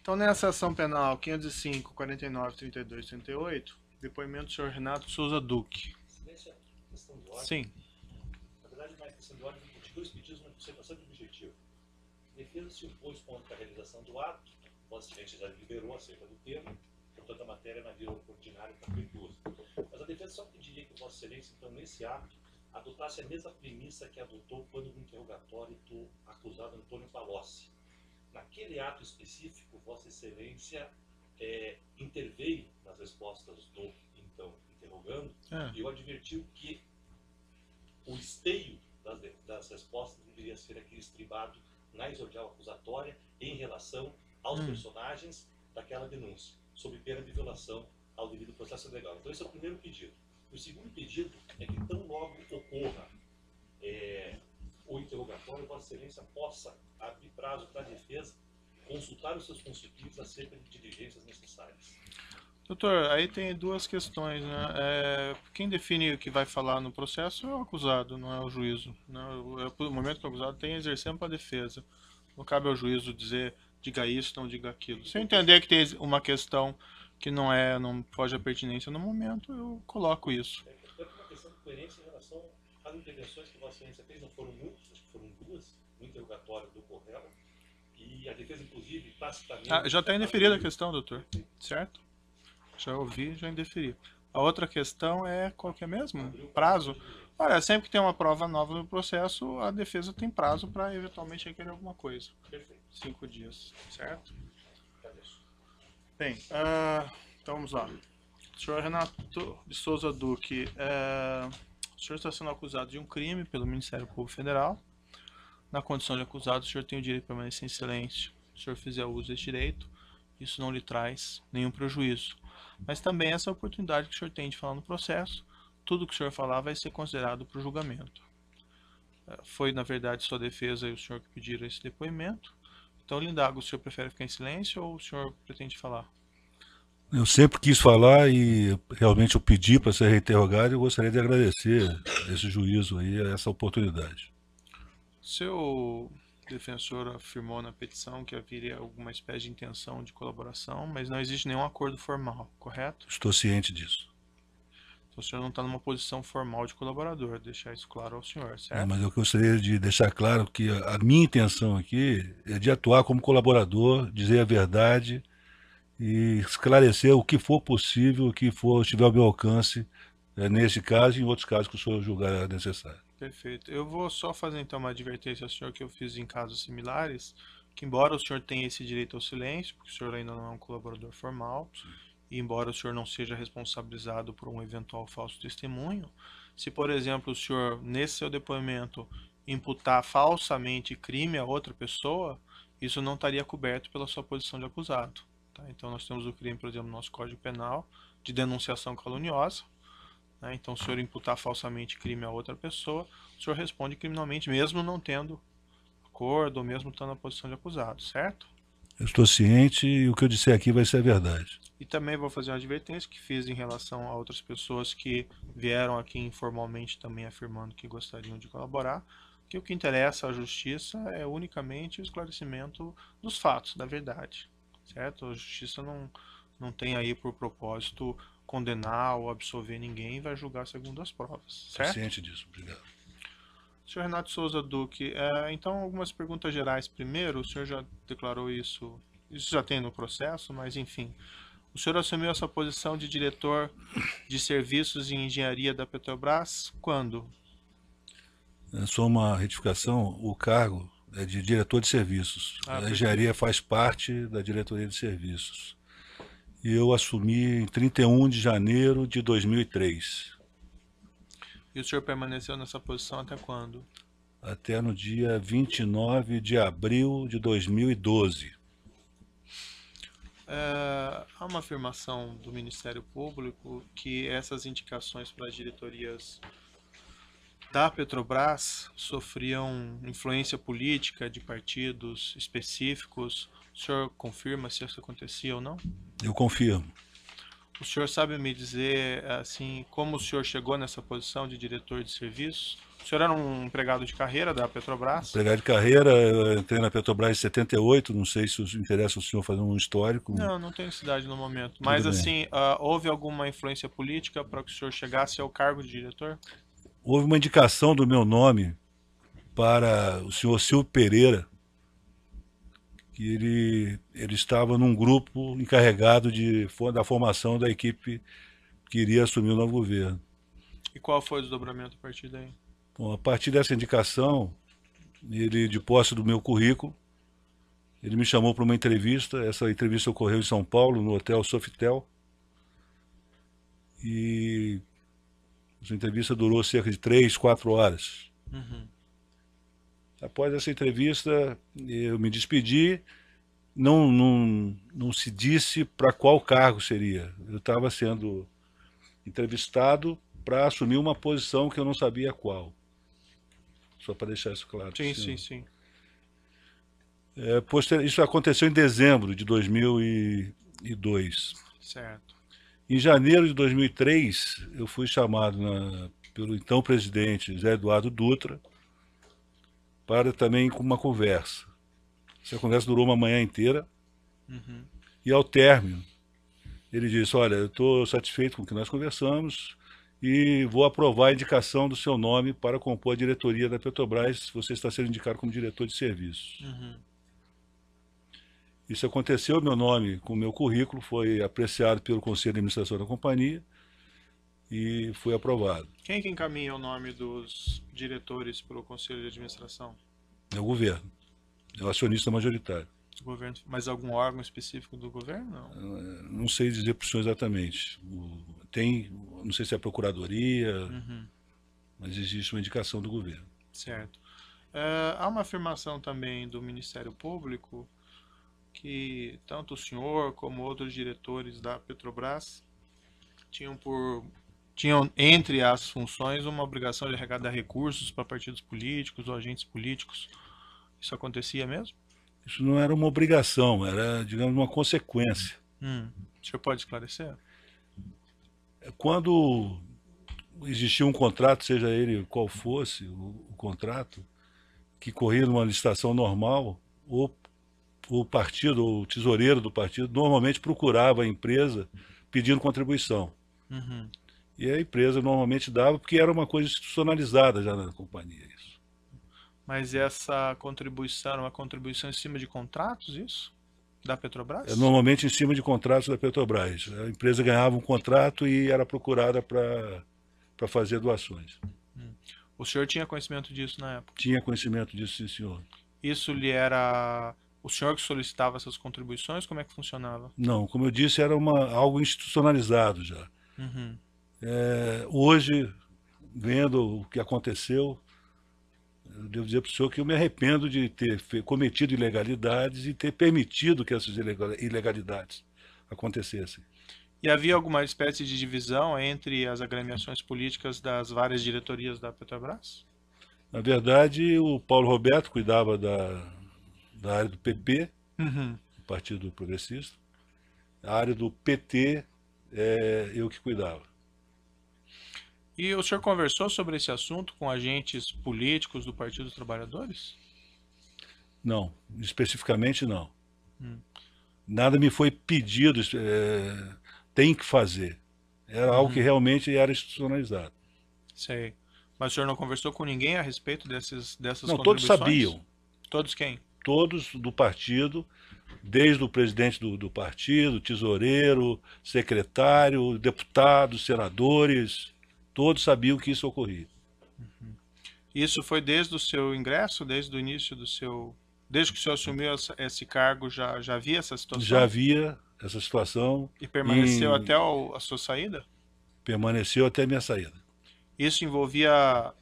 Então, nessa ação penal 505, 49, 32, 38, depoimento do senhor Renato Souza Duque. Excelência, questão de ordem. Sim. Na verdade, mais questão de ordem, de dois pedidos, uma observação de objetivo. Defesa se opôs contra a realização do ato, Vossa Excelência já liberou acerca do termo, portanto a matéria na via ordinária está feituosa. Mas a defesa só pediria que Vossa Excelência, então, nesse ato, adotasse a mesma premissa que adotou quando no interrogatório do acusado Antônio Palocci. Naquele ato específico, Vossa Excelência interveio nas respostas do então interrogando e eu advertiu que o esteio das respostas deveria ser aquele estribado na exordial acusatória em relação aos personagens daquela denúncia, sob pena de violação ao devido processo legal. Então esse é o primeiro pedido. O segundo pedido é que tão logo ocorra o interrogatório, Vossa Excelência possa abrir prazo para a defesa consultar os seus constituintes acerca de diligências necessárias. Doutor, aí tem duas questões, né? Quem define o que vai falar no processo é o acusado, não é o juízo. Né? O momento que o acusado tem exercendo para a defesa. Não cabe ao juízo dizer, diga isso, não diga aquilo. Se eu entender que tem uma questão que não foge à pertinência no momento, eu coloco isso. É uma questão de coerência em relação às intervenções que Vossa Excelência fez, não foram muitas, acho que foram duas, no interrogatório do Correio, e a defesa, inclusive, tacitamente... Já está indeferida a questão, doutor, certo? Já ouvi, já indeferi. A outra questão é qual que é mesmo? Prazo. Olha, sempre que tem uma prova nova no processo, a defesa tem prazo para eventualmente requerer alguma coisa. Perfeito. 5 dias, certo? Agradeço. Bem, então vamos lá. Senhor Renato de Souza Duque, o senhor está sendo acusado de um crime pelo Ministério Público Federal. Na condição de acusado, o senhor tem o direito de permanecer em silêncio. Se o senhor fizer uso desse direito, isso não lhe traz nenhum prejuízo. Mas também essa oportunidade que o senhor tem de falar no processo, tudo que o senhor falar vai ser considerado para o julgamento. Foi, na verdade, sua defesa e o senhor que pediram esse depoimento. Então, eu lhe indago, o senhor prefere ficar em silêncio ou o senhor pretende falar? Eu sempre quis falar e realmente eu pedi para ser reinterrogado e eu gostaria de agradecer esse juízo aí, essa oportunidade. Seu defensor afirmou na petição que haveria alguma espécie de intenção de colaboração, mas não existe nenhum acordo formal, correto? Estou ciente disso. Então o senhor não está numa posição formal de colaborador, deixar isso claro ao senhor, certo? Mas eu gostaria de deixar claro que a minha intenção aqui é de atuar como colaborador, dizer a verdade e esclarecer o que for possível, o que for estiver ao meu alcance, nesse caso e em outros casos que o senhor julgar necessário. Perfeito. Eu vou só fazer então uma advertência ao senhor que eu fiz em casos similares, que embora o senhor tenha esse direito ao silêncio, porque o senhor ainda não é um colaborador formal, e embora o senhor não seja responsabilizado por um eventual falso testemunho, se por exemplo o senhor, nesse seu depoimento, imputar falsamente crime a outra pessoa, isso não estaria coberto pela sua posição de acusado. Tá? Então nós temos o crime, por exemplo, no nosso Código Penal, de denunciação caluniosa. Então, se o senhor imputar falsamente crime a outra pessoa, o senhor responde criminalmente, mesmo não tendo acordo, ou mesmo estando na posição de acusado, certo? Eu estou ciente e o que eu disser aqui vai ser a verdade. E também vou fazer uma advertência que fiz em relação a outras pessoas que vieram aqui informalmente também afirmando que gostariam de colaborar, que o que interessa à justiça é unicamente o esclarecimento dos fatos, da verdade, certo? A justiça não tem aí por propósito condenar ou absolver ninguém e vai julgar segundo as provas, certo? Ciente disso, obrigado. Senhor Renato Souza Duque, então algumas perguntas gerais primeiro, o senhor já declarou isso já tem no processo, mas enfim. O senhor assumiu essa posição de diretor de serviços em engenharia da Petrobras quando? Só uma retificação, o cargo é de diretor de serviços. A engenharia faz parte da diretoria de serviços. E eu assumi em 31 de janeiro de 2003. E o senhor permaneceu nessa posição até quando? Até no dia 29 de abril de 2012. Há uma afirmação do Ministério Público que essas indicações para as diretorias da Petrobras sofriam influência política de partidos específicos. O senhor confirma se isso acontecia ou não? Eu confirmo. O senhor sabe me dizer, assim, como o senhor chegou nessa posição de diretor de serviços? O senhor era um empregado de carreira da Petrobras? Empregado de carreira, eu entrei na Petrobras em 78, não sei se interessa o senhor fazer um histórico. Não, não tenho necessidade no momento. Tudo Mas, bem. assim, houve alguma influência política para que o senhor chegasse ao cargo de diretor? Houve uma indicação do meu nome para o senhor Silvio Pereira, que ele estava num grupo encarregado da formação da equipe que iria assumir o novo governo. E qual foi o desdobramento a partir daí? Bom, a partir dessa indicação, ele, de posse do meu currículo, ele me chamou para uma entrevista. Essa entrevista ocorreu em São Paulo, no Hotel Sofitel. E essa entrevista durou cerca de 3, 4 horas. Uhum. Após essa entrevista, eu me despedi. Não se disse para qual cargo seria. Eu estava sendo entrevistado para assumir uma posição que eu não sabia qual. Só para deixar isso claro. Sim, sim, sim. Isso aconteceu em dezembro de 2002. Certo. Em janeiro de 2003, eu fui chamado pelo então presidente Zé Eduardo Dutra para também uma conversa. Essa conversa durou uma manhã inteira. Uhum. E ao término, ele disse: olha, eu estou satisfeito com o que nós conversamos e vou aprovar a indicação do seu nome para compor a diretoria da Petrobras. Você está sendo indicado como diretor de serviços. Uhum. Isso aconteceu, meu nome com o meu currículo foi apreciado pelo Conselho de Administração da companhia e foi aprovado. Quem que encaminha o nome dos diretores para o Conselho de Administração? É o governo, é o acionista majoritário. Do governo, mas algum órgão específico do governo? Não. Não sei dizer para o senhor exatamente. Não sei se é a Procuradoria, Uhum. mas existe uma indicação do governo. Certo. Há uma afirmação também do Ministério Público que tanto o senhor como outros diretores da Petrobras tinham entre as funções uma obrigação de arrecadar recursos para partidos políticos ou agentes políticos. Isso acontecia mesmo? Isso não era uma obrigação, era, digamos, uma consequência. O senhor pode esclarecer? Quando existia um contrato, seja ele qual fosse o contrato, que corria numa licitação normal, o partido, ou o tesoureiro do partido, normalmente procurava a empresa pedindo contribuição. Uhum. E a empresa normalmente dava, porque era uma coisa institucionalizada já na companhia. Isso. Mas essa contribuição era uma contribuição em cima de contratos, isso? Da Petrobras? Normalmente em cima de contratos da Petrobras. A empresa ganhava um contrato e era procurada para fazer doações. O senhor tinha conhecimento disso na época? Tinha conhecimento disso, sim, senhor. Isso lhe era o senhor que solicitava essas contribuições? Como é que funcionava? Não, como eu disse, era algo institucionalizado já. Uhum. Hoje, vendo o que aconteceu, eu devo dizer para o senhor que eu me arrependo de ter cometido ilegalidades e ter permitido que essas ilegalidades acontecessem. E havia alguma espécie de divisão entre as agremiações políticas das várias diretorias da Petrobras? Na verdade, o Paulo Roberto cuidava da área do PP, Uhum. do Partido Progressista. A área do PT, eu que cuidava. E o senhor conversou sobre esse assunto com agentes políticos do Partido dos Trabalhadores? Não, especificamente não. Nada me foi pedido, tem que fazer. Era algo que realmente era institucionalizado. Sei. Mas o senhor não conversou com ninguém a respeito dessas Não, todos contribuições? sabiam. Todos quem? Todos do partido, desde o presidente do partido, tesoureiro, secretário, deputados, senadores, todos sabiam que isso ocorria. Isso foi desde o seu ingresso, desde o início do seu... Desde que o senhor assumiu esse cargo, já havia essa situação? Já havia essa situação. E permaneceu até a sua saída? Permaneceu até a minha saída. Isso envolvia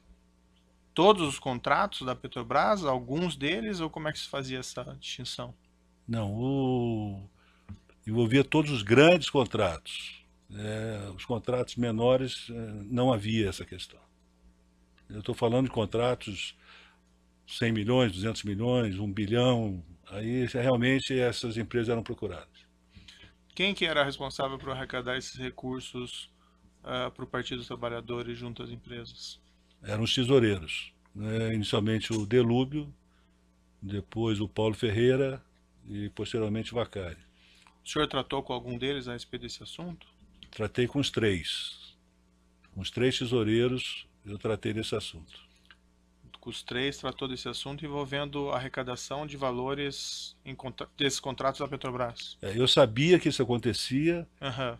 todos os contratos da Petrobras, alguns deles, ou como é que se fazia essa distinção? Não, envolvia todos os grandes contratos. Os contratos menores, não havia essa questão. Eu estou falando de contratos 100 milhões, 200 milhões, 1 bilhão, aí realmente essas empresas eram procuradas. Quem que era responsável por arrecadar esses recursos para o Partido dos Trabalhadores junto às empresas? Eram os tesoureiros, né? Inicialmente o Delúbio, depois o Paulo Ferreira e posteriormente o Vacari. O senhor tratou com algum deles a respeito desse assunto? Tratei com os três. Com os três tesoureiros eu tratei desse assunto. Com os três tratou desse assunto envolvendo a arrecadação de valores desses contratos da Petrobras. Eu sabia que isso acontecia Aham.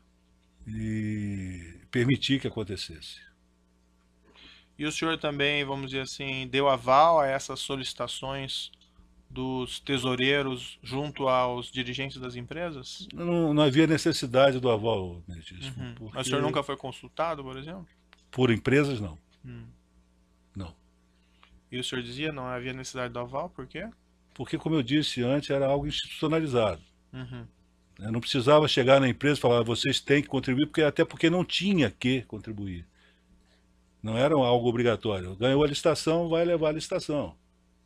e permiti que acontecesse. E o senhor também, vamos dizer assim, deu aval a essas solicitações dos tesoureiros junto aos dirigentes das empresas? Não havia necessidade do aval, muitíssimo, Mas o senhor porque nunca foi consultado, por exemplo? por empresas não. Hum. Não. E o senhor dizia não havia necessidade do aval, por quê? Porque, como eu disse antes, era algo institucionalizado. Uhum. Eu não precisava chegar na empresa e falar, vocês têm que contribuir, até porque não tinha que contribuir. Não era algo obrigatório. Ganhou a licitação, vai levar a licitação.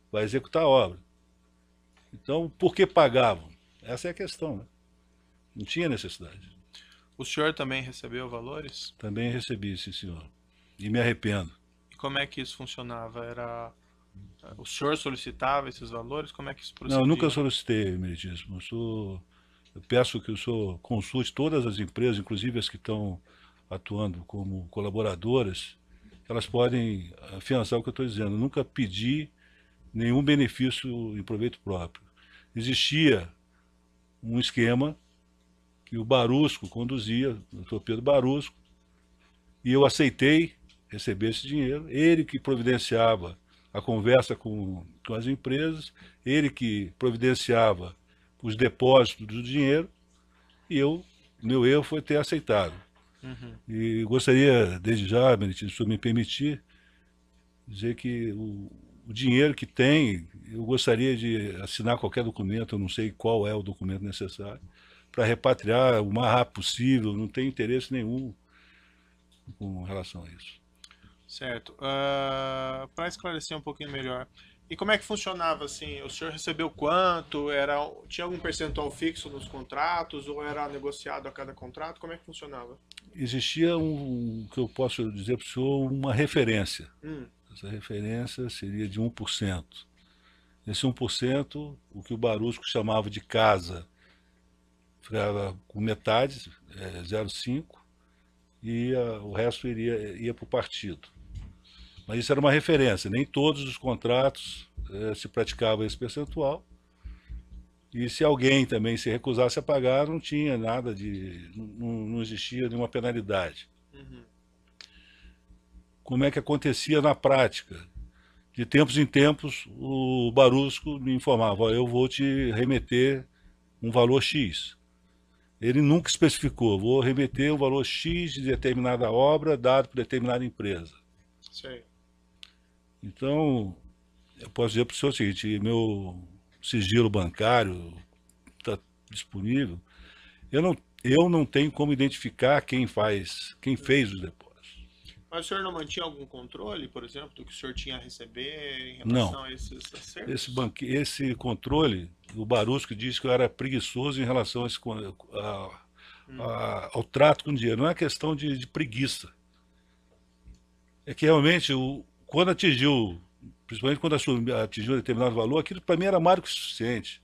Vai executar a obra. Então, por que pagavam? Essa é a questão, né? Não tinha necessidade. O senhor também recebeu valores? Também recebi, sim, senhor. E me arrependo. E como é que isso funcionava? O senhor solicitava esses valores? Como é que isso Não, procedia? eu nunca solicitei, meritíssimo. Eu peço que o senhor consulte todas as empresas, inclusive as que estão atuando como colaboradoras, elas podem afiançar o que eu estou dizendo. Eu nunca pedi nenhum benefício em proveito próprio. Existia um esquema que o Barusco conduzia, o doutor Pedro Barusco, e eu aceitei receber esse dinheiro. Ele que providenciava a conversa com as empresas, ele que providenciava os depósitos do dinheiro, e meu erro foi ter aceitado. Uhum. E gostaria, desde já, Benedito, se o senhor me permitir, dizer que o dinheiro que tem, eu gostaria de assinar qualquer documento, eu não sei qual é o documento necessário, para repatriar o mais rápido possível, não tenho interesse nenhum com relação a isso. Certo. Para esclarecer um pouquinho melhor, e como é que funcionava assim? O senhor recebeu quanto? Tinha algum percentual fixo nos contratos ou era negociado a cada contrato? Como é que funcionava? Existia que eu posso dizer para o senhor, uma referência. Hum. Essa referência seria de 1%. Esse 1%, o que o Barusco chamava de casa, ficava com metade, 0,5%, e o resto ia para o partido. Mas isso era uma referência, nem todos os contratos se praticava esse percentual. E se alguém também se recusasse a pagar, não tinha nada não existia nenhuma penalidade. Uhum. Como é que acontecia na prática? De tempos em tempos, o Barusco me informava, eu vou te remeter um valor X. Ele nunca especificou, vou remeter um valor X de determinada obra dado por determinada empresa. Sei. Então, eu posso dizer para o senhor o seguinte, meu sigilo bancário está disponível, eu não tenho como identificar quem fez os depósitos. Mas o senhor não mantinha algum controle, por exemplo, do que o senhor tinha a receber em relação Não. a esses acertos? Esse controle, o Barusco disse que eu era preguiçoso em relação ao trato com dinheiro. Não é questão de preguiça. É que realmente, quando atingiu, principalmente quando atingiu um determinado valor, aquilo para mim era mais do que suficiente.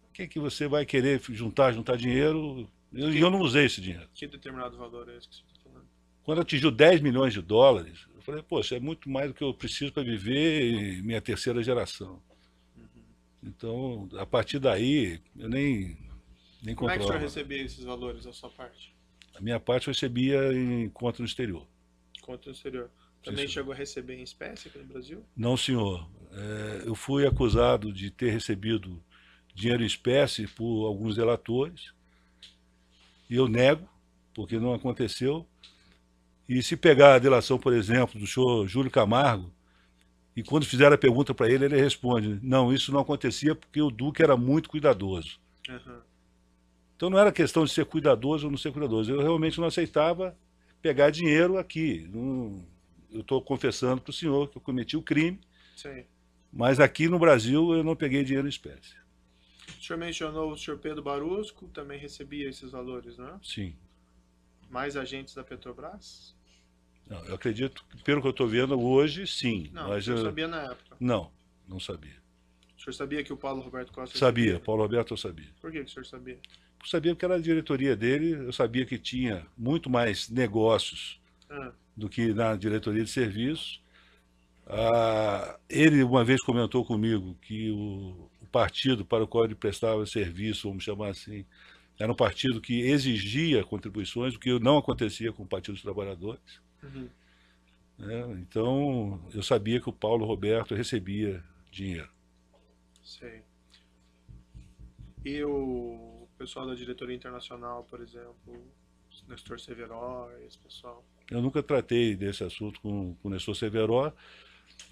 O que você vai querer juntar dinheiro? E eu não usei esse dinheiro. Que determinado valor é esse que você está falando? Quando atingiu 10 milhões de dólares, eu falei, poxa, é muito mais do que eu preciso para viver minha terceira geração. Uhum. Então, a partir daí, eu nem Como é que o controlava. senhor recebia esses valores da sua parte? A minha parte eu recebia em conta no exterior. Conta no exterior. Também Sim, chegou a receber em espécie aqui no Brasil? Não, senhor. Eu fui acusado de ter recebido dinheiro em espécie por alguns delatores. E eu nego, porque não aconteceu. E se pegar a delação, por exemplo, do senhor Júlio Camargo, e quando fizeram a pergunta para ele, ele responde, não, isso não acontecia porque o Duque era muito cuidadoso. Uhum. Então não era questão de ser cuidadoso ou não ser cuidadoso. Eu realmente não aceitava pegar dinheiro aqui. Eu estou confessando para o senhor que eu cometi o crime, Sim. mas aqui no Brasil eu não peguei dinheiro em espécie. O senhor mencionou o senhor Pedro Barusco, também recebia esses valores, não é? Sim. Mais agentes da Petrobras? Não, eu acredito, pelo que eu estou vendo hoje, sim. Não, o Mas senhor sabia na época. não sabia. O senhor sabia que o Paulo Roberto Costa Sabia, recebia? Paulo Roberto eu sabia. Por que o senhor sabia? Eu sabia que era a diretoria dele, eu sabia que tinha muito mais negócios Ah, do que na diretoria de serviços. Ele uma vez comentou comigo que o partido para o qual ele prestava serviço, vamos chamar assim, era um partido que exigia contribuições, o que não acontecia com o Partido dos Trabalhadores. uhum, Né? Então, eu sabia que o Paulo Roberto recebia dinheiro. sei. E o pessoal da diretoria internacional, por exemplo, Nestor Severo, esse pessoal? Eu nunca tratei desse assunto com o Nestor Severo, O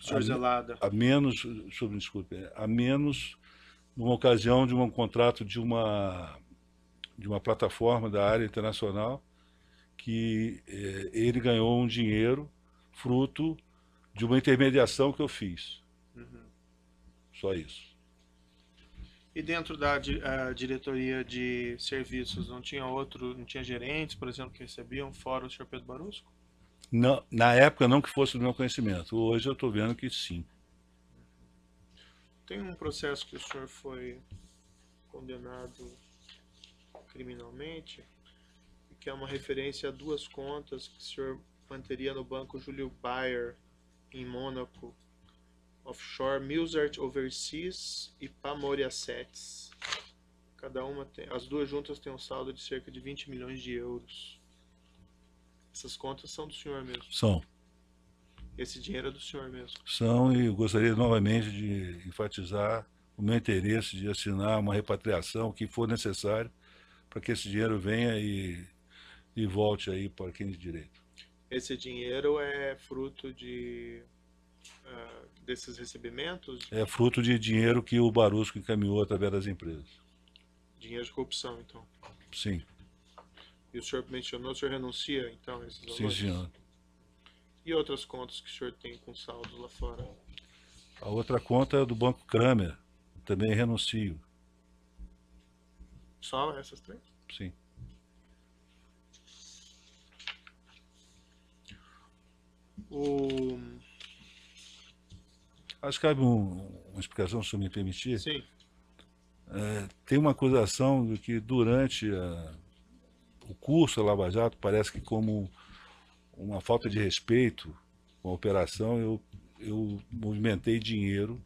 senhor Zelada? a menos, desculpe, a menos numa ocasião de um contrato de uma plataforma da área internacional que ele ganhou um dinheiro fruto de uma intermediação que eu fiz. Uhum. Só isso. E dentro da diretoria de serviços, não tinha gerentes, por exemplo, que recebiam, fora o senhor Pedro Barusco? Não, na época não que fosse do meu conhecimento. Hoje eu estou vendo que sim. Tem um processo que o senhor foi condenado criminalmente, que é uma referência a duas contas que o senhor manteria no banco Júlio Bayer, em Mônaco, offshore Milsart Overseas e Pamori Assets. Cada uma tem, as duas juntas têm um saldo de cerca de 20 milhões de euros. Essas contas são do senhor mesmo? São. Esse dinheiro é do senhor mesmo? São, e eu gostaria novamente de enfatizar o meu interesse de assinar uma repatriação que for necessário para que esse dinheiro venha e volte aí para quem de direito. Esse dinheiro é fruto desses recebimentos? É fruto de dinheiro que o Barusco encaminhou através das empresas. Dinheiro de corrupção, então. Sim. E o senhor mencionou, o senhor renuncia, então, a esses Sim, valores? senhor. E outras contas que o senhor tem com saldo lá fora? A outra conta é do Banco Kramer. Também renuncio. Só essas três? Sim. Acho que cabe uma explicação, se eu me permitir. Sim. Tem uma acusação de que durante o curso da Lava Jato, parece que como uma falta de respeito com a operação, eu movimentei dinheiro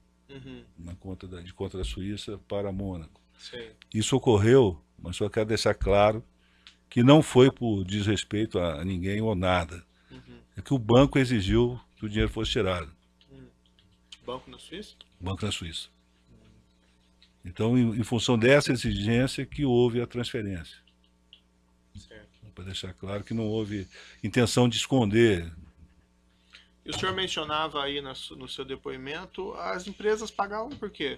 na conta de conta da Suíça para Mônaco. Sim. Isso ocorreu, mas só quero deixar claro que não foi por desrespeito a ninguém ou nada. É que o banco exigiu que o dinheiro fosse tirado. Banco na Suíça? Banco na Suíça. Então, em função dessa exigência que houve a transferência. Certo. Para deixar claro que não houve intenção de esconder. E o senhor mencionava aí no seu depoimento, as empresas pagavam por quê?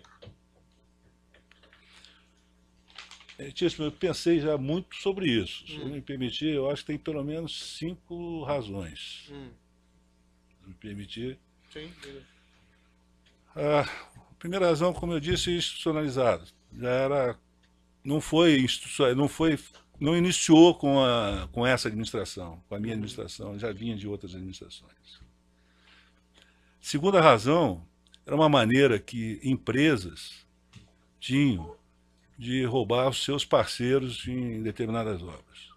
Eu pensei já muito sobre isso. Se eu me permitir, eu acho que tem pelo menos 5 razões. Se me permitir. Sim. A primeira razão, como eu disse, institucionalizado. Já era, não iniciou com essa administração, com a minha administração, já vinha de outras administrações. Segunda razão, era uma maneira que empresas tinham de roubar os seus parceiros em determinadas obras.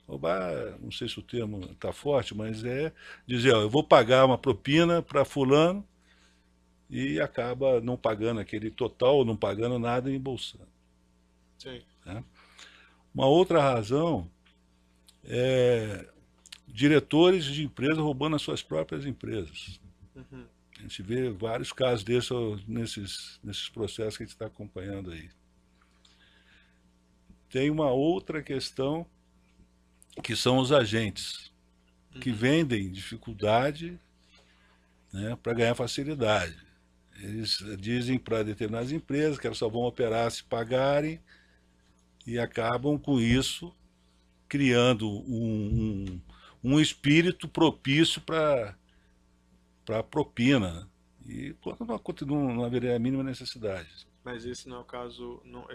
Roubar, não sei se o termo está forte, mas é dizer, ó, eu vou pagar uma propina para fulano e acaba não pagando aquele total, não pagando nada e embolsando. Sim. Né? Uma outra razão é diretores de empresas roubando as suas próprias empresas. A gente vê vários casos desses nesses processos que a gente está acompanhando aí. Tem uma outra questão, que são os agentes, que vendem dificuldade, né, para ganhar facilidade. Eles dizem para determinadas empresas que elas só vão operar se pagarem e acabam com isso criando um espírito propício para propina. E quando não haveria a mínima necessidade. Mas esse não é o caso, não,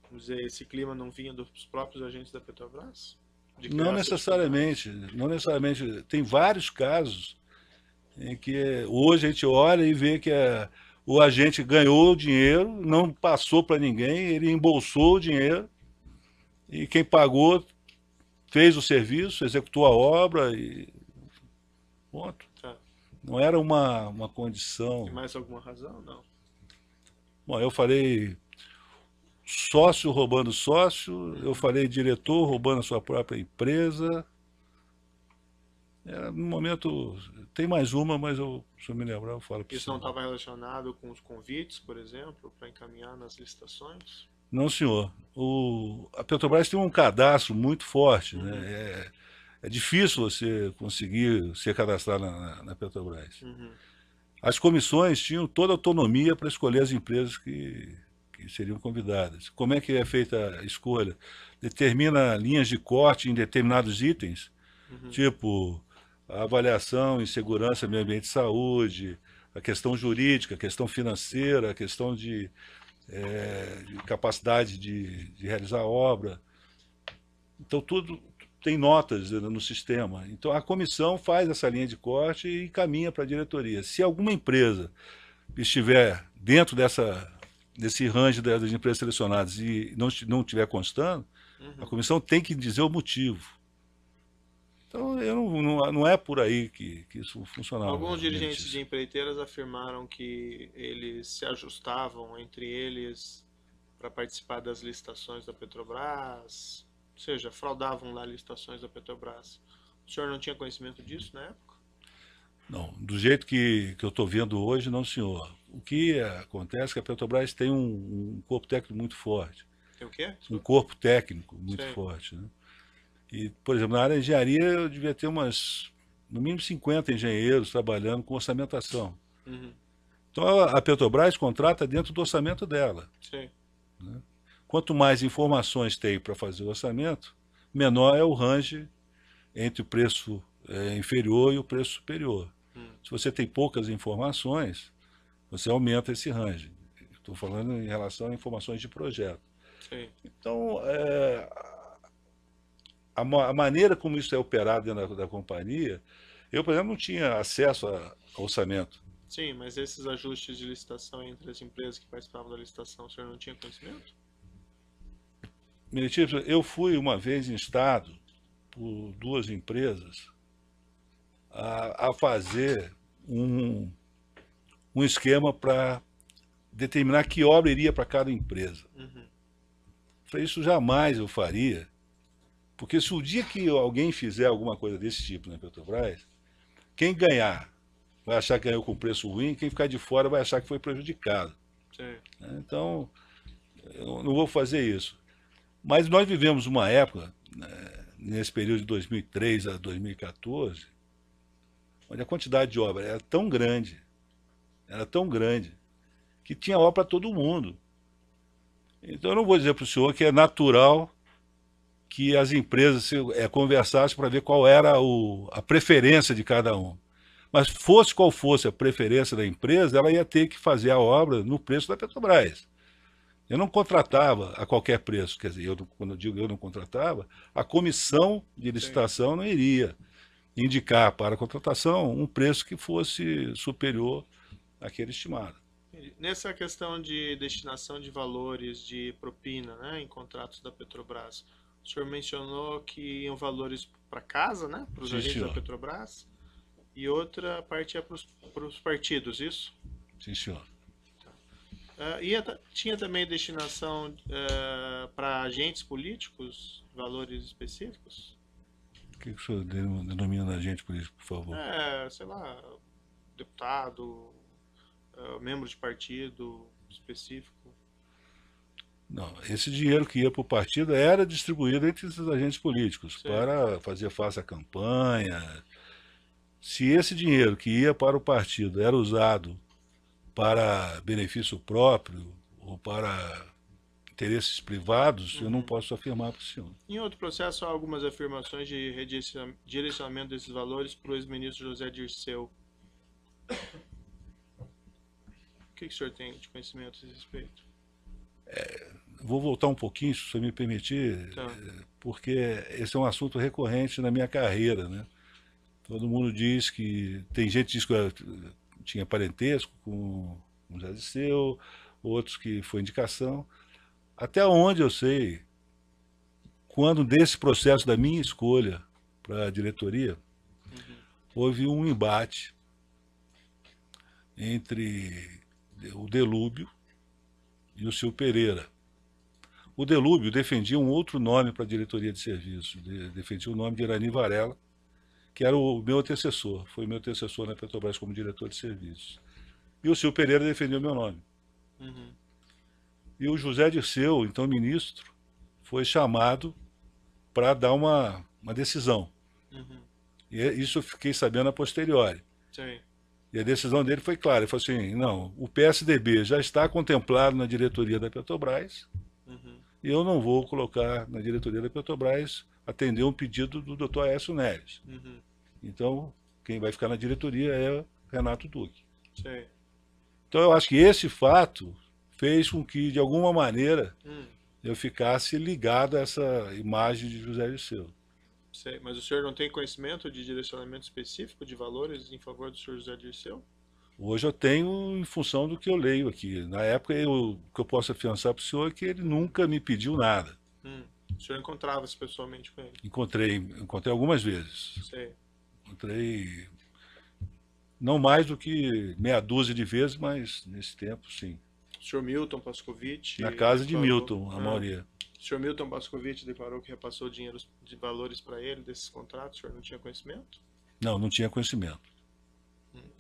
vamos dizer, esse clima não vinha dos próprios agentes da Petrobras? De Não criar essa dificuldade? necessariamente, não necessariamente. Tem vários casos em que hoje a gente olha e vê que o agente ganhou o dinheiro, não passou para ninguém, ele embolsou o dinheiro e quem pagou fez o serviço, executou a obra e ponto. Tá. Não era uma Tem condição. mais alguma razão? Não. Bom, eu falei sócio roubando sócio, eu falei diretor roubando a sua própria empresa. No momento, tem mais uma, mas se eu me lembrar, eu falo para Isso você. não estava relacionado com os convites, por exemplo, para encaminhar nas licitações? Não, senhor. A Petrobras tem um cadastro muito forte, Uhum. né? É difícil você conseguir se cadastrar na Petrobras. Uhum. As comissões tinham toda a autonomia para escolher as empresas que seriam convidadas. Como é que é feita a escolha? Determina linhas de corte em determinados itens, Uhum. tipo a avaliação em segurança, meio ambiente e saúde, a questão jurídica, a questão financeira, a questão de capacidade de realizar a obra. Então, tudo tem notas no sistema. Então, a comissão faz essa linha de corte e encaminha para a diretoria. Se alguma empresa estiver dentro desse range das empresas selecionadas e não estiver constando, a comissão tem que dizer o motivo. Então, não é por aí que isso funcionava. Alguns dirigentes de empreiteiras afirmaram que eles se ajustavam entre eles para participar das licitações da Petrobras, ou seja, fraudavam lá licitações da Petrobras. O senhor não tinha conhecimento disso na época? Não, do jeito que eu estou vendo hoje, não, senhor. O que acontece é que a Petrobras tem um corpo técnico muito forte. Tem o quê? Um corpo técnico muito Sei. forte, né? E, por exemplo, na área de engenharia eu devia ter no mínimo 50 engenheiros trabalhando com orçamentação. Uhum. Então a Petrobras contrata dentro do orçamento dela. Sei. Quanto mais informações tem para fazer o orçamento, menor é o range entre o preço inferior e o preço superior. Se você tem poucas informações, você aumenta esse range. Estou falando em relação a informações de projeto. Sei. Então, a maneira como isso é operado dentro da companhia, eu, por exemplo, não tinha acesso a orçamento. Sim, mas esses ajustes de licitação entre as empresas que participavam da licitação, o senhor não tinha conhecimento? Meritivo, eu fui uma vez instado por duas empresas a fazer um esquema para determinar que obra iria para cada empresa. Uhum. Falei, isso jamais eu faria, porque se o dia que alguém fizer alguma coisa desse tipo na Petrobras, quem ganhar vai achar que ganhou com preço ruim, quem ficar de fora vai achar que foi prejudicado. Sei. Então, eu não vou fazer isso. Mas nós vivemos uma época, nesse período de 2003 a 2014, onde a quantidade de obra era tão grande, que tinha obra para todo mundo. Então eu não vou dizer para o senhor que é natural que as empresas conversassem para ver qual era a preferência de cada um. Mas fosse qual fosse a preferência da empresa, ela ia ter que fazer a obra no preço da Petrobras. Eu não contratava a qualquer preço, quer dizer, quando eu digo eu não contratava, a comissão de licitação não iria indicar para a contratação um preço que fosse superior àquele estimado. Nessa questão de destinação de valores de propina, né, em contratos da Petrobras, o senhor mencionou que iam valores para casa, né, para os Sim, agentes senhor. da Petrobras, e outra parte é para os partidos, isso? Sim, senhor. Tinha também destinação para agentes políticos, valores específicos? O que o senhor denomina agente político, por favor? Sei lá, deputado, membro de partido específico. Não, esse dinheiro que ia para o partido era distribuído entre esses agentes políticos para fazer face à campanha. Se esse dinheiro que ia para o partido era usado para benefício próprio ou para interesses privados, eu não posso afirmar para o senhor. Em outro processo, há algumas afirmações de direcionamento desses valores para o ex-ministro José Dirceu. O que o senhor tem de conhecimento a esse respeito? Vou voltar um pouquinho, se o senhor me permitir, Tá. porque esse é um assunto recorrente na minha carreira, né? Todo mundo diz que... Tem gente que diz que eu tinha parentesco com o José Dirceu, outros que foi indicação. Até onde eu sei, quando desse processo da minha escolha para a diretoria, houve um embate entre o Delúbio e o Silvio Pereira. O Delúbio defendia um outro nome para a diretoria de serviço, defendia o nome de Irani Varela, que era o meu antecessor, foi meu antecessor na Petrobras como diretor de serviços. E o Silvio Pereira defendeu o meu nome. Uhum. E o José Dirceu, então ministro, foi chamado para dar uma decisão. Uhum. E isso eu fiquei sabendo a posteriori. Sei. E a decisão dele foi clara, ele falou assim, não, o PSDB já está contemplado na diretoria da Petrobras, Uhum. e eu não vou colocar na diretoria da Petrobras atender um pedido do Dr. Aécio Neves. Uhum. Então, quem vai ficar na diretoria é Renato Duque. Sei. Então, eu acho que esse fato fez com que, de alguma maneira, Hum. eu ficasse ligado a essa imagem de José Dirceu. Sei. Mas o senhor não tem conhecimento de direcionamento específico de valores em favor do senhor José Dirceu? Hoje eu tenho em função do que eu leio aqui. Na época, o que eu posso afiançar para o senhor é que ele nunca me pediu nada. O senhor encontrava-se pessoalmente com ele? Encontrei algumas vezes. Sei. Encontrei não mais do que meia dúzia de vezes, mas nesse tempo, sim. O senhor Milton Pascovitch Na casa de declarou... Milton, a maioria. O senhor Milton Pascovitch declarou que repassou dinheiro de valores para ele desses contratos, o senhor não tinha conhecimento? Não, não tinha conhecimento.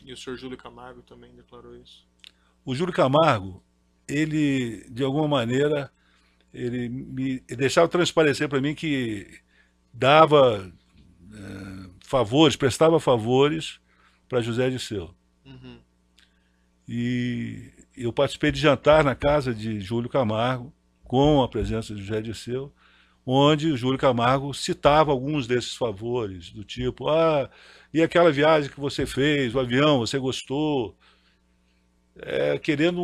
E o senhor Júlio Camargo também declarou isso? O Júlio Camargo, ele, de alguma maneira, ele deixava transparecer para mim que dava favores, prestava favores para José Dirceu. Uhum. E eu participei de jantar na casa de Júlio Camargo, com a presença de José Dirceu, onde o Júlio Camargo citava alguns desses favores, do tipo, e aquela viagem que você fez, o avião, você gostou? Querendo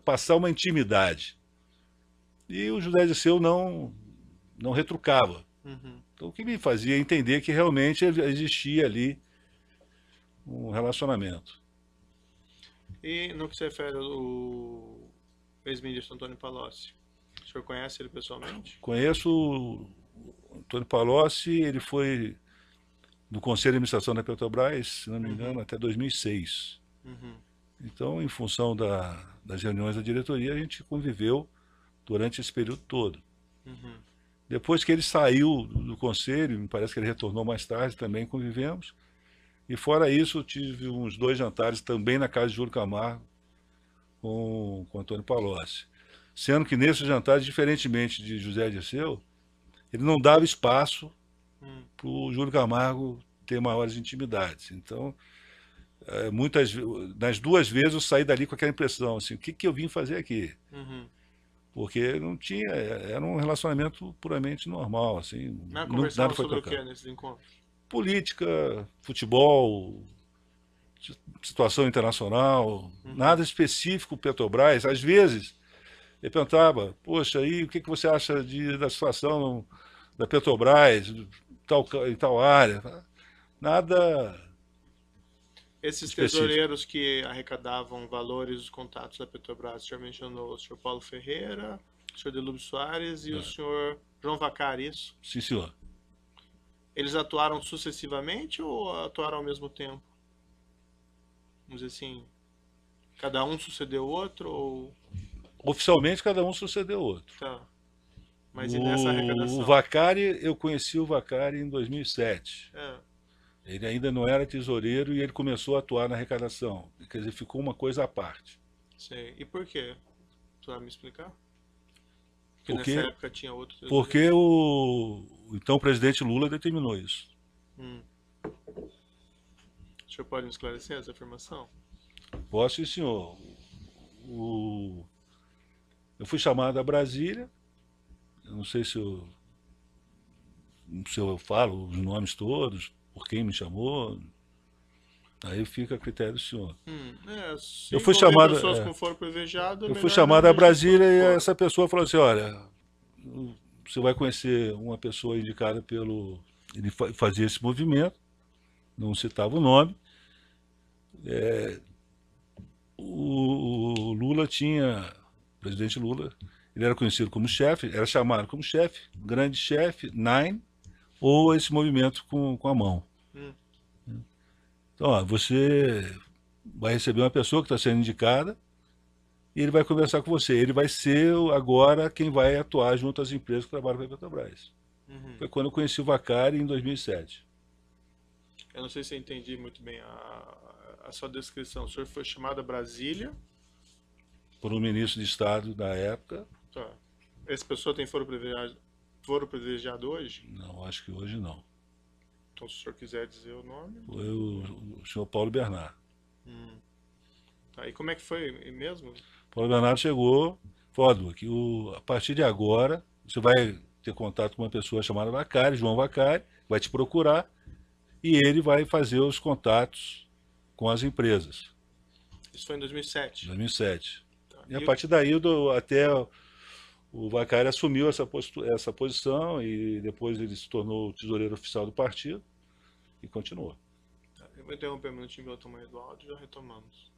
passar uma intimidade. E o José Dirceu não retrucava. Uhum. Então, o que me fazia entender que realmente existia ali um relacionamento. E no que se refere ao ex-ministro Antônio Palocci, o senhor conhece ele pessoalmente? Conheço o Antônio Palocci, ele foi do Conselho de Administração da Petrobras, se não me engano, até 2006. Uhum. Então, em função das reuniões da diretoria, a gente conviveu durante esse período todo. Uhum. Depois que ele saiu do Conselho, me parece que ele retornou mais tarde, também convivemos. E fora isso, eu tive uns 2 jantares também na casa de Júlio Camargo com Antônio Palocci. Sendo que nesses jantares, diferentemente de José Dirceu, ele não dava espaço para o Júlio Camargo ter maiores intimidades. Então, nas 2 vezes eu saí dali com aquela impressão, assim, o que eu vim fazer aqui? Uhum. Porque não tinha, era um relacionamento puramente normal, assim, Conversava nada foi sobre o tocado. que nesses encontros? Política, futebol, situação internacional, nada específico Petrobras. Às vezes, ele perguntava, poxa, aí o que você acha da situação da Petrobras, em tal área? Nada Esses específico. tesoureiros que arrecadavam valores dos contatos da Petrobras, o senhor mencionou o senhor Paulo Ferreira, o senhor Delúbio Soares e o senhor João Vacari, isso? Sim, senhor. Eles atuaram sucessivamente ou atuaram ao mesmo tempo? Vamos dizer assim, cada um sucedeu o outro ou... Oficialmente, cada um sucedeu o outro. Tá. Mas e nessa arrecadação? O Vacari, eu conheci o Vacari em 2007. Ele ainda não era tesoureiro e ele começou a atuar na arrecadação. Quer dizer, ficou uma coisa à parte. Sei. E por quê? Tu vai me explicar? Porque nessa época tinha outro tesoureiro. Porque o então presidente Lula determinou isso. O senhor pode me esclarecer essa afirmação? Posso, sim, senhor. Eu fui chamado a Brasília, eu não sei se eu falo os nomes todos, por quem me chamou. Aí fica a critério do senhor. Se Eu fui envolver chamado, pessoas com foro privilegiado, é eu fui melhor chamado não a mexer com Brasília e foro. essa pessoa falou assim, olha, você vai conhecer uma pessoa indicada pelo... Ele fazia esse movimento, não citava o nome. O Lula tinha, o presidente Lula, ele era conhecido como chefe, era chamado como chefe, grande chefe, Nine, ou esse movimento com a mão. Hum. Então, ó, você vai receber uma pessoa que está sendo indicada e ele vai conversar com você. Ele vai ser agora quem vai atuar junto às empresas que trabalham com a Petrobras. Foi quando eu conheci o Vacari em 2007. Eu não sei se eu entendi muito bem a sua descrição. O senhor foi chamado a Brasília. Por um ministro de Estado da época. Tá. Essa pessoa tem foro privilegiado hoje? Não, acho que hoje não. Então, se o senhor quiser dizer o nome. Foi o senhor Paulo Bernard. Tá. E como é que foi mesmo? Paulo Bernardo chegou, falou que a partir de agora você vai ter contato com uma pessoa chamada Vacari, João Vacari, vai te procurar e ele vai fazer os contatos com as empresas. Isso foi em 2007? 2007. Tá. E a partir daí até o Vacari assumiu essa posição e depois ele se tornou o tesoureiro oficial do partido e continuou. Eu vou interromper um minutinho pelo tamanho do áudio e já retomamos.